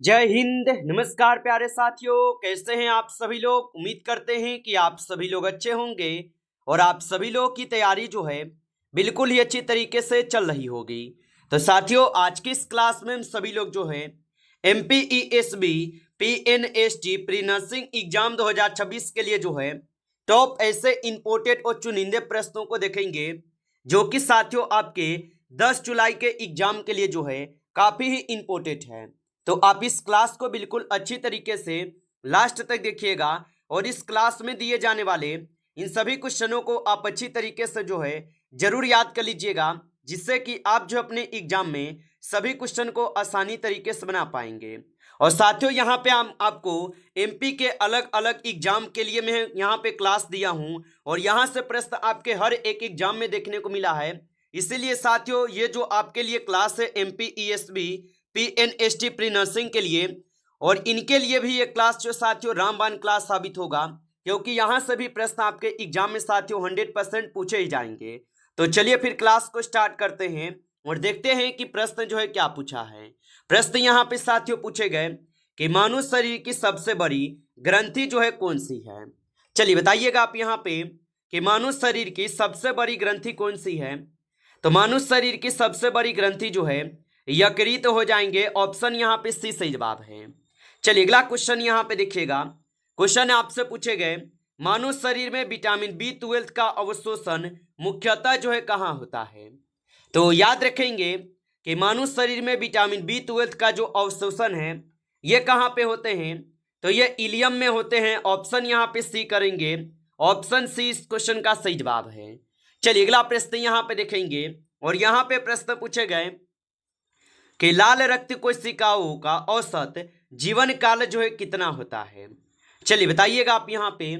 जय हिंद। नमस्कार प्यारे साथियों, कैसे हैं आप सभी लोग। उम्मीद करते हैं कि आप सभी लोग अच्छे होंगे और आप सभी लोग की तैयारी जो है बिल्कुल ही अच्छी तरीके से चल रही होगी। तो साथियों, आज की इस क्लास में हम सभी लोग जो है MPESB PNST pre nursing exam 2026 के लिए जो है टॉप ऐसे इंपोर्टेड और चुनिंदे प्रश्नों को देखेंगे, जो कि साथियों आपके 10 जुलाई के एग्जाम के लिए जो है काफी ही इंपोर्टेंट है। तो आप इस क्लास को बिल्कुल अच्छी तरीके से लास्ट तक देखिएगा और इस क्लास में दिए जाने वाले इन सभी क्वेश्चनों को आप अच्छी तरीके से जो है जरूर याद कर लीजिएगा, जिससे कि आप जो अपने एग्जाम में सभी क्वेश्चन को आसानी तरीके से बना पाएंगे। और साथियों, यहाँ पे हम आपको MP के अलग अलग एग्जाम के लिए मैं यहाँ पे क्लास दिया हूँ और यहाँ से प्रश्न आपके हर एक एग्जाम में देखने को मिला है। इसीलिए साथियों, ये जो आपके लिए क्लास है MPESB PNST प्री नर्सिंग के लिए, और इनके लिए भी ये क्लास जो साथियों रामबाण क्लास साबित होगा, क्योंकि यहाँ से भी प्रश्न आपके एग्जाम में साथियों 100% पूछे ही जाएंगे। तो चलिए फिर क्लास को स्टार्ट करते हैं और देखते हैं कि प्रश्न जो है क्या पूछा है। प्रश्न यहाँ पे साथियों पूछे गए कि मानव शरीर की सबसे बड़ी ग्रंथि जो है कौन सी है। चलिए बताइएगा आप यहाँ पे कि मानव शरीर की सबसे बड़ी ग्रंथि कौन सी है। तो मानव शरीर की सबसे बड़ी ग्रंथि जो है यकृत हो जाएंगे। ऑप्शन यहाँ पे सी सही जवाब है। चलिए अगला क्वेश्चन यहाँ पे देखिएगा। क्वेश्चन आपसे पूछे गए मानव शरीर में विटामिन B12 का अवशोषण मुख्यतः जो है कहाँ होता है। तो याद रखेंगे कि मानव शरीर में विटामिन B12 का जो अवशोषण है ये कहाँ पे होते हैं। तो ये इलियम में होते हैं। ऑप्शन यहाँ पे सी करेंगे। ऑप्शन सी इस क्वेश्चन का सही जवाब है। चलिए अगला प्रश्न यहाँ पे देखेंगे और यहाँ पे प्रश्न पूछे गए कि लाल रक्त कोशिकाओं का औसत जीवन काल जो है कितना होता है। चलिए बताइएगा आप यहाँ पे।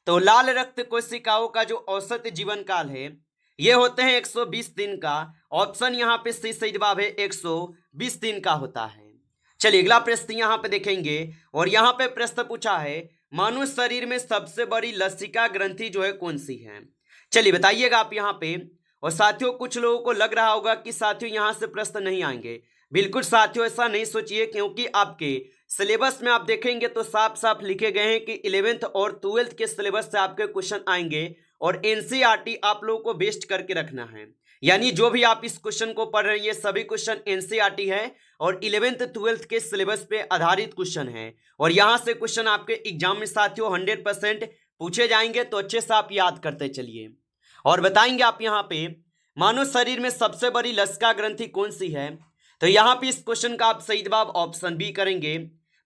तो लाल रक्त कोशिकाओं का जो औसत जीवन काल है ये होते हैं 120 दिन का। ऑप्शन यहाँ पे सी सही जवाब है, 120 दिन का होता है। चलिए अगला प्रश्न यहाँ पे देखेंगे और यहाँ पे प्रश्न पूछा है मानव शरीर में सबसे बड़ी लसिका ग्रंथि जो है कौन सी है। चलिए बताइएगा आप यहाँ पे। और साथियों, कुछ लोगों को लग रहा होगा कि साथियों यहाँ से प्रश्न नहीं आएंगे। बिल्कुल साथियों, ऐसा नहीं सोचिए, क्योंकि आपके सिलेबस में आप देखेंगे तो साफ साफ लिखे गए हैं कि 11th और 12th के सिलेबस से आपके क्वेश्चन आएंगे और NCERT आप लोगों को बेस्ट करके रखना है। यानी जो भी आप इस क्वेश्चन को पढ़ रहे हैं ये सभी क्वेश्चन NCERT है और 11th 12th के सिलेबस पे आधारित क्वेश्चन है और यहाँ से क्वेश्चन आपके एग्जाम में साथियों 100% पूछे जाएंगे। तो अच्छे से आप याद करते चलिए और बताएंगे आप यहाँ पे मानव शरीर में सबसे बड़ी लसिका ग्रंथि कौन सी है। तो यहाँ पे इस क्वेश्चन का आप सही जवाब ऑप्शन बी करेंगे,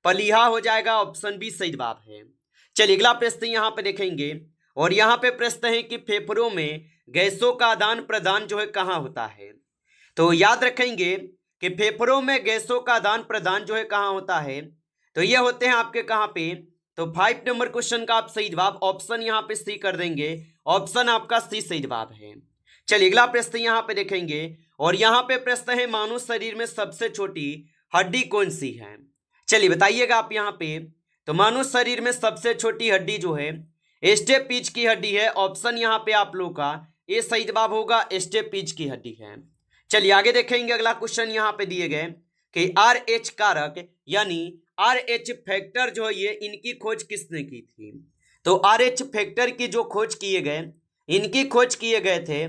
पलीहा हो जाएगा। ऑप्शन बी सही जवाब है। चलिए अगला प्रश्न यहाँ पे देखेंगे और यहाँ पे प्रश्न है कि फेफड़ों में गैसों का आदान प्रदान जो है कहाँ होता है। तो याद रखेंगे कि फेफड़ों में गैसों का आदान प्रदान जो है कहाँ होता है। तो ये होते हैं आपके कहाँ पे। तो 5 नंबर क्वेश्चन का आप सही जवाब ऑप्शन यहाँ पे सी कर देंगे। ऑप्शन आपका सी सही जवाब है। चलिए अगला प्रश्न यहाँ पे देखेंगे और यहाँ पे प्रश्न है मानव शरीर में सबसे छोटी हड्डी कौन सी है। चलिए बताइएगा आप यहाँ पे। तो मानव शरीर में सबसे छोटी हड्डी जो है स्टेपिज की हड्डी है। ऑप्शन यहाँ पे आप लोग का ये सही जवाब होगा, स्टेपिज की हड्डी है। चलिए आगे देखेंगे। अगला क्वेश्चन यहाँ पे दिए गए कि RH कारक यानी RH फैक्टर जो है ये इनकी खोज किसने की थी। तो RH फैक्टर की जो खोज किए गए, इनकी खोज किए गए थे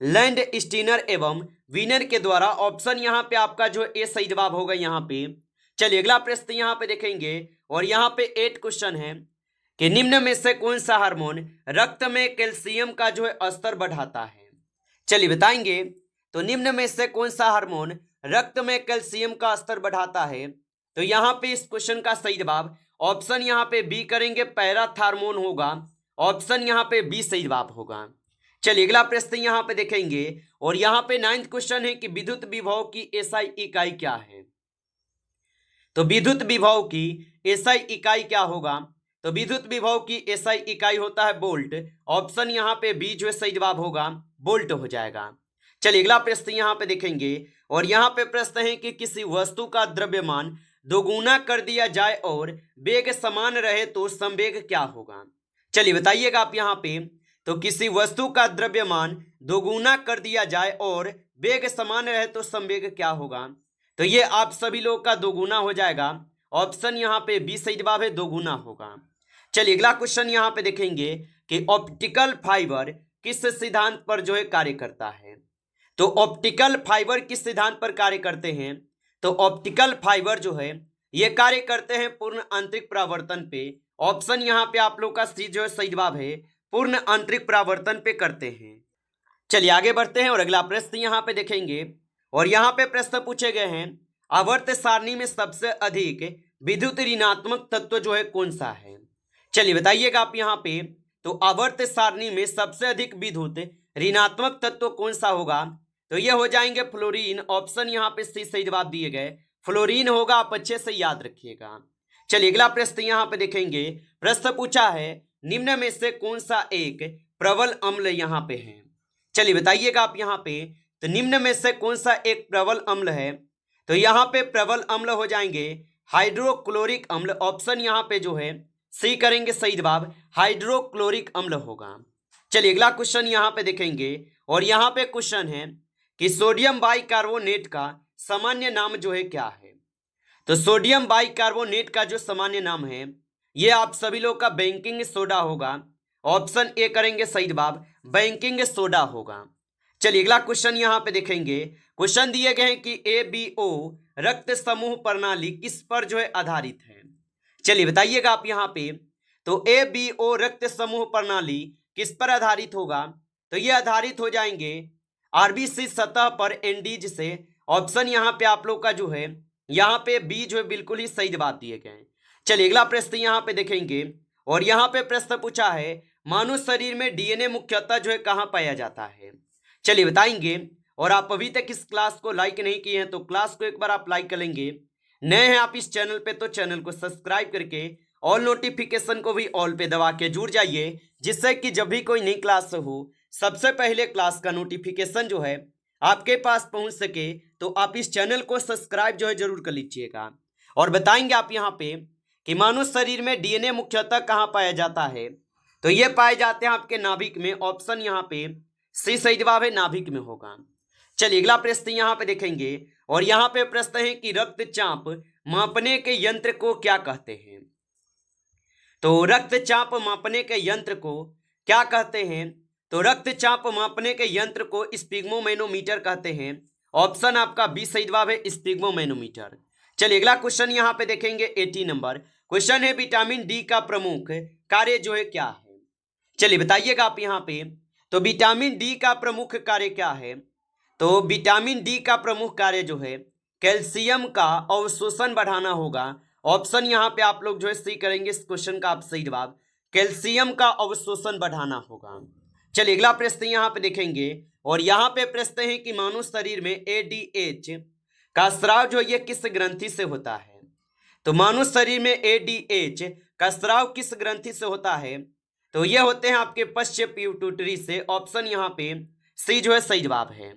लैंड स्टीनर एवं वीनर के द्वारा। ऑप्शन यहाँ पे आपका जो ए सही जवाब होगा यहाँ पे। चलिए अगला प्रश्न यहाँ पे देखेंगे और यहाँ पे 8 क्वेश्चन है कि निम्न में से कौन सा हार्मोन रक्त में कैल्शियम का जो है स्तर बढ़ाता है। चलिए बताएंगे। तो निम्न में से कौन सा हार्मोन रक्त में कैल्शियम का स्तर बढ़ाता है। तो यहाँ पे इस क्वेश्चन का सही जवाब ऑप्शन यहाँ पे बी करेंगे, पैराथार्मोन होगा। ऑप्शन यहाँ पे बी सही जवाब होगा। चलिए अगला प्रश्न यहाँ पे देखेंगे और यहाँ पे 9th क्वेश्चन है कि विद्युत विभव की SI इकाई क्या है। तो विद्युत विभव की SI इकाई क्या होगा। तो विद्युत विभव की SI इकाई होता है वोल्ट। ऑप्शन यहाँ पे बी जो सही जवाब होगा, वोल्ट हो जाएगा। चलिए अगला प्रश्न यहाँ पे देखेंगे और यहाँ पे प्रश्न है कि किसी वस्तु का द्रव्यमान दोगुना कर दिया जाए और वेग समान रहे तो संवेग क्या होगा। चलिए बताइएगा आप यहाँ पे। तो किसी वस्तु का द्रव्यमान दोगुना कर दिया जाए और वेग समान रहे तो संवेग क्या होगा। तो ये आप सभी लोग का दोगुना हो जाएगा। ऑप्शन यहाँ पे बी सही जवाब है, 2 गुना होगा। चलिए अगला क्वेश्चन यहाँ पे देखेंगे कि ऑप्टिकल फाइबर किस सिद्धांत पर जो है कार्य करता है। तो ऑप्टिकल फाइबर किस सिद्धांत पर कार्य करते हैं? तो ऑप्टिकल फाइबर जो है ये कार्य करते हैं पूर्ण आंतरिक परावर्तन पे। ऑप्शन यहाँ पे आप लोग का सी जो है सही जवाब है, पूर्ण आंतरिक परावर्तन पे करते हैं। चलिए आगे बढ़ते हैं और अगला प्रश्न यहाँ पे देखेंगे और यहाँ पे प्रश्न पूछे गए हैं, आवर्त सारणी में सबसे अधिक विद्युत ऋणात्मक तत्व जो है कौन सा है? चलिए बताइएगा आप यहाँ पे। तो आवर्त सारणी में सबसे अधिक विद्युत ऋणात्मक तत्व कौन सा होगा? तो ये हो जाएंगे फ्लोरीन। ऑप्शन यहाँ पे सी सही जवाब दिए गए, फ्लोरीन होगा, आप अच्छे से याद रखिएगा। चलिए अगला प्रश्न यहाँ पे देखेंगे। प्रश्न पूछा है निम्न में से कौन सा एक प्रबल अम्ल यहाँ पे है? चलिए बताइएगा आप यहाँ पे। तो निम्न में से कौन सा एक प्रबल अम्ल है? तो यहाँ पे प्रबल अम्ल हो जाएंगे हाइड्रोक्लोरिक अम्ल। ऑप्शन यहाँ पे जो है सी करेंगे सही जवाब, हाइड्रोक्लोरिक अम्ल होगा। चलिए अगला क्वेश्चन यहाँ पे देखेंगे और यहाँ पे क्वेश्चन है कि सोडियम बाइकार्बोनेट का सामान्य नाम जो है क्या है? तो सोडियम बाइकार्बोनेट का जो सामान्य नाम है ये आप सभी लोग का बेकिंग सोडा होगा। ऑप्शन ए करेंगे सही जवाब, बेकिंग सोडा होगा। चलिए अगला क्वेश्चन यहाँ पे देखेंगे। क्वेश्चन दिए गए हैं कि ABO रक्त समूह प्रणाली किस पर जो है आधारित है? चलिए बताइएगा आप यहाँ पे। तो ABO रक्त समूह प्रणाली किस पर आधारित होगा? तो ये आधारित हो जाएंगे RBC सतह पर एंडीज से। ऑप्शन यहाँ पे आप लोग का जो है यहाँ पे बी जो है बिल्कुल ही सही जवाब दिए गए। चलिए अगला प्रश्न यहाँ पे देखेंगे और यहाँ पे प्रश्न पूछा है मानव शरीर में DNA मुख्यतः जो है कहाँ पाया जाता है? चलिए बताएंगे। और आप अभी तक इस क्लास को लाइक नहीं किए हैं तो क्लास को एक बार आप लाइक कर लेंगे। नए हैं आप इस चैनल पे तो चैनल को सब्सक्राइब करके ऑल नोटिफिकेशन को भी ऑल पे दबा के जुड़ जाइए, जिससे कि जब भी कोई नई क्लास हो सबसे पहले क्लास का नोटिफिकेशन जो है आपके पास पहुंच सके। तो आप इस चैनल को सब्सक्राइब जो है जरूर कर लीजिएगा। और बताएंगे आप यहाँ पे कि मानव शरीर में DNA मुख्यतः कहाँ पाया जाता है? तो ये पाए जाते हैं आपके नाभिक में। ऑप्शन यहाँ पे सी सही जवाब है, नाभिक में होगा। चलिए अगला प्रश्न यहाँ पे देखेंगे और यहाँ पे प्रश्न है कि रक्तचाप मापने के यंत्र को क्या कहते हैं? तो रक्तचाप मापने के यंत्र को क्या कहते हैं? तो रक्तचाप मापने के यंत्र को स्पिग्मोमैनोमीटर कहते हैं। ऑप्शन आपका बी सही जवाब है, स्पिग्मोमैनोमीटर। चलिए अगला क्वेश्चन यहाँ पे देखेंगे 80 नंबर। क्वेश्चन है विटामिन डी का प्रमुख कार्य जो है क्या है? चलिए बताइएगा आप यहाँ पे। तो विटामिन डी का प्रमुख कार्य क्या है? तो विटामिन डी का प्रमुख कार्य जो है कैल्शियम का अवशोषण बढ़ाना होगा। ऑप्शन यहाँ पे आप लोग जो है सी करेंगे इस क्वेश्चन का आप सही जवाब, कैल्शियम का अवशोषण बढ़ाना होगा। चलिए अगला प्रश्न यहाँ पे देखेंगे और यहाँ पे प्रश्न है कि मानव शरीर में ADH का स्राव जो ये किस ग्रंथि से होता है? तो मानव शरीर में ADH का स्राव किस ग्रंथि से होता है? तो ये होते हैं आपके पश्च पिट्यूटरी से। ऑप्शन यहाँ पे सी जो है सही जवाब है।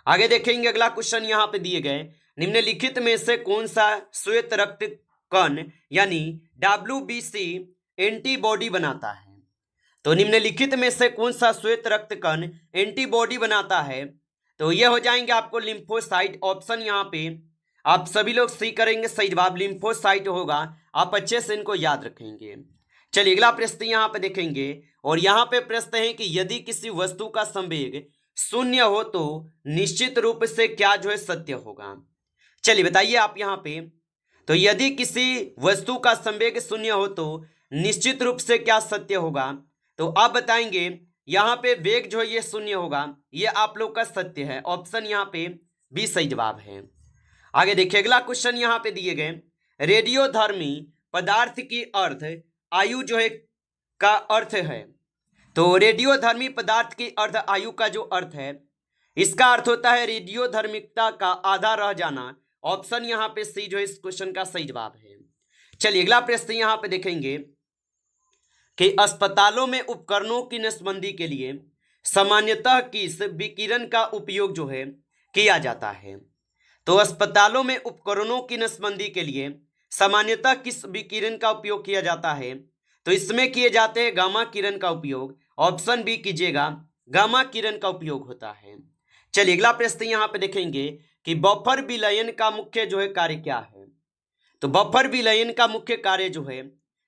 आगे देखेंगे अगला क्वेश्चन यहाँ पे दिए गए, निम्नलिखित में से कौन सा श्वेत रक्त कण यानी WBC एंटीबॉडी बनाता है? तो निम्नलिखित में से कौन सा श्वेत रक्त कण एंटीबॉडी बनाता है? तो ये हो जाएंगे आपको लिम्फोसाइट। ऑप्शन यहाँ पे आप सभी लोग सी करेंगे सही जवाब, लिम्फोसाइट होगा। आप अच्छे से इनको याद रखेंगे। चलिए अगला प्रश्न यहाँ पे देखेंगे और यहाँ पे प्रश्न है कि यदि किसी वस्तु का संवेग शून्य हो तो निश्चित रूप से क्या जो है सत्य होगा? चलिए बताइए आप यहाँ पे। तो यदि किसी वस्तु का संवेग शून्य हो तो निश्चित रूप से क्या सत्य होगा? तो आप बताएंगे यहाँ पे वेग जो है ये शून्य होगा, ये आप लोग का सत्य है। ऑप्शन यहाँ पे बी सही जवाब है। आगे देखिए अगला क्वेश्चन यहाँ पे दिए गए, रेडियोधर्मी पदार्थ की अर्थ आयु जो है का अर्थ है। तो रेडियोधर्मी पदार्थ की अर्थ आयु का जो अर्थ है इसका अर्थ होता है रेडियोधर्मिकता का आधा रह जाना। ऑप्शन यहाँ पे सी जो है इस क्वेश्चन का सही जवाब है। चलिए अगला प्रश्न यहाँ पे देखेंगे कि अस्पतालों में उपकरणों की नसबंदी के लिए सामान्यतः किस विकिरण का उपयोग जो है किया जाता है? तो अस्पतालों में उपकरणों की नसबंदी के लिए सामान्यतः किस विकिरण का उपयोग किया जाता है? तो इसमें किए जाते हैं गामा किरण का उपयोग। ऑप्शन बी कीजिएगा, गामा किरण का उपयोग होता है। चलिए अगला प्रश्न यहाँ पे देखेंगे कि बफर विलयन का मुख्य जो है कार्य क्या है? तो बफर विलयन का मुख्य कार्य जो है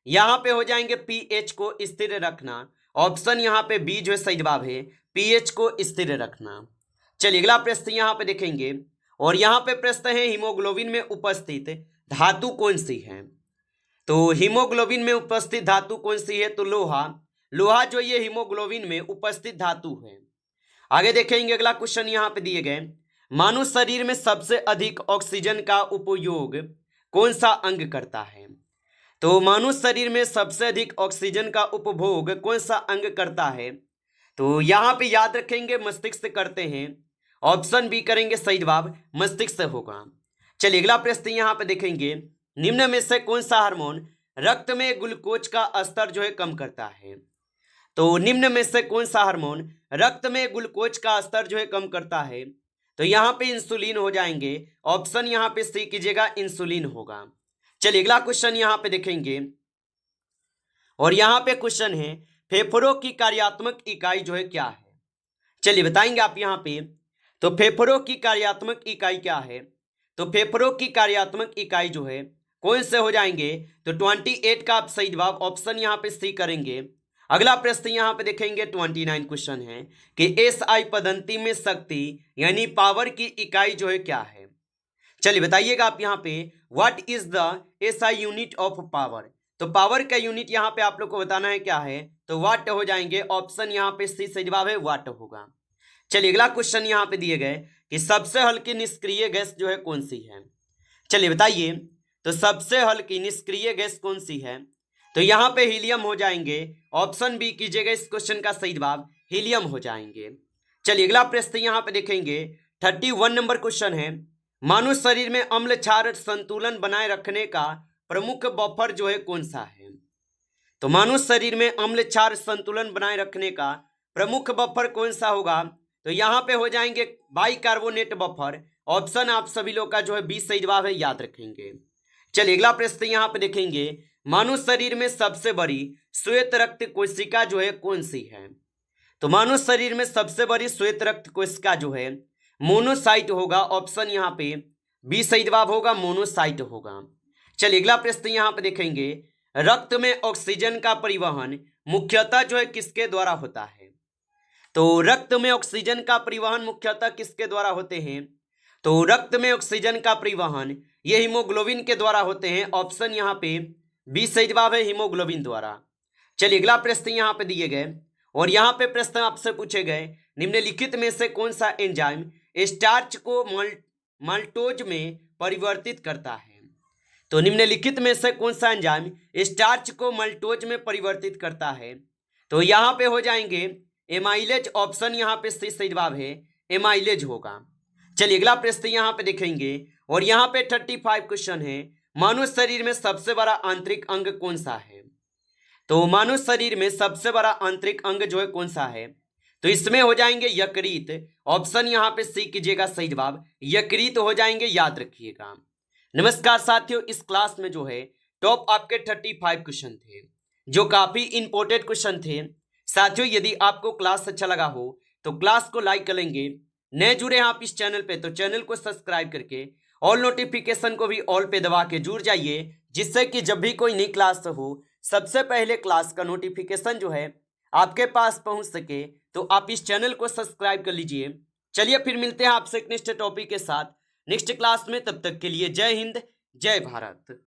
यहाँ पे हो जाएंगे पीएच को स्थिर रखना। ऑप्शन यहाँ पे बी जो है सही जवाब है, पीएच को स्थिर रखना। चलिए अगला प्रश्न यहाँ पे देखेंगे और यहाँ पे प्रश्न है हीमोग्लोबिन में उपस्थित धातु कौन सी है। तो हीमोग्लोबिन में उपस्थित धातु कौन सी है, तो लोहा। लोहा जो ये हीमोग्लोबिन में उपस्थित धातु है। आगे देखेंगे अगला क्वेश्चन यहाँ पे दिए गए, मानव शरीर में सबसे अधिक ऑक्सीजन का उपयोग कौन सा अंग करता है। तो मानव शरीर में सबसे अधिक ऑक्सीजन का उपभोग कौन सा अंग करता है, तो यहाँ पे याद रखेंगे मस्तिष्क करते हैं। ऑप्शन बी करेंगे सही जवाब, मस्तिष्क होगा। चलिए अगला प्रश्न यहाँ पे देखेंगे, निम्न में से कौन सा हार्मोन रक्त में ग्लूकोज का स्तर जो है कम करता है। तो निम्न में से कौन सा हार्मोन रक्त में ग्लूकोज का स्तर जो है कम करता है, तो यहाँ पे इंसुलिन हो जाएंगे। ऑप्शन यहाँ पे सी कीजिएगा, इंसुलिन होगा। चलिए अगला क्वेश्चन यहाँ पे देखेंगे और यहाँ पे क्वेश्चन है फेफड़ों की कार्यात्मक इकाई जो है क्या है। चलिए बताएंगे आप यहाँ पे, तो फेफड़ों की कार्यात्मक इकाई क्या है। तो फेफड़ों की कार्यात्मक इकाई जो है कौन से हो जाएंगे, तो 28 का आप सही जवाब ऑप्शन यहाँ पे सी करेंगे। अगला प्रश्न यहाँ पे देखेंगे 29 क्वेश्चन है कि एसआई पद्धति में शक्ति यानी पावर की इकाई जो है क्या है। चलिए बताइएगा आप यहाँ पे, what is the SI unit of power. तो पावर का यूनिट यहाँ पे आप लोग को बताना है क्या है, तो वाट हो जाएंगे। ऑप्शन यहाँ पे सी सही जवाब है, वाट होगा। चलिए अगला क्वेश्चन यहाँ पे दिए गए कि सबसे हल्की निष्क्रिय गैस जो है कौन सी है। चलिए बताइए, तो सबसे हल्की निष्क्रिय गैस कौन सी है, तो यहाँ पे हीलियम हो जाएंगे। ऑप्शन बी कीजिएगा इस क्वेश्चन का सही जवाब, हीलियम हो जाएंगे। चलिए अगला प्रश्न यहाँ पे देखेंगे 31 नंबर क्वेश्चन है, मानव शरीर में अम्ल क्षार संतुलन बनाए रखने का प्रमुख बफर जो है कौन सा है। तो मानव शरीर में अम्ल क्षार संतुलन बनाए रखने का प्रमुख बफर कौन सा होगा, तो यहाँ पे हो जाएंगे बाइकार्बोनेट बफर। ऑप्शन आप सभी लोग का जो है बी सही जवाब है, याद रखेंगे। चलिए अगला प्रश्न यहाँ पे देखेंगे, मानव शरीर में सबसे बड़ी श्वेत रक्त कोशिका जो है कौन सी है। तो मानव शरीर में सबसे बड़ी श्वेत रक्त कोशिका जो है मोनोसाइट होगा। ऑप्शन यहाँ पे बी सही जवाब होगा, मोनोसाइट होगा। चलिए अगला प्रश्न यहाँ पे देखेंगे, रक्त में ऑक्सीजन का परिवहन मुख्यतः जो है किसके द्वारा होता है। तो रक्त में ऑक्सीजन का परिवहन मुख्यतः किसके द्वारा होते हैं, तो रक्त में ऑक्सीजन का परिवहन ये हीमोग्लोबिन के द्वारा होते हैं। ऑप्शन यहाँ पे बी सही जवाब है, हीमोग्लोबिन द्वारा। चलिए अगला प्रश्न यहाँ पे दिए गए और यहाँ पे प्रश्न आपसे पूछे गए, निम्नलिखित में से कौन सा एंजाइम स्टार्च को माल्टोज में परिवर्तित करता है। तो निम्नलिखित में से कौन सा एंजाइम स्टार्च को माल्टोज में परिवर्तित करता है, तो यहाँ पे हो जाएंगे एमाइलेज। ऑप्शन यहाँ पे सही जवाब है, एमाइलेज होगा। चलिए अगला प्रश्न यहाँ पे देखेंगे और यहाँ पे 35 क्वेश्चन है, मानव शरीर में सबसे बड़ा आंतरिक अंग कौन सा है। तो मानव शरीर में सबसे बड़ा आंतरिक अंग जो है कौन सा है, तो इसमें हो जाएंगे यकृत। ऑप्शन यहाँ पे सी कीजिएगा सही जवाब, यकृत हो जाएंगे, याद रखिएगा। नमस्कार साथियों, इस क्लास में जो है टॉप आपके 35 क्वेश्चन थे जो काफी इंपॉर्टेंट क्वेश्चन थे। साथियों यदि आपको क्लास अच्छा लगा हो तो क्लास को लाइक करेंगे, नए जुड़े हैं आप इस चैनल पे तो चैनल को सब्सक्राइब करके ऑल नोटिफिकेशन को भी ऑल पे दबा के जुड़ जाइए, जिससे कि जब भी कोई नई क्लास हो सबसे पहले क्लास का नोटिफिकेशन जो है आपके पास पहुंच सके। तो आप इस चैनल को सब्सक्राइब कर लीजिए। चलिए फिर मिलते हैं आपसे नेक्स्ट टॉपिक के साथ नेक्स्ट क्लास में, तब तक के लिए जय हिंद जय भारत।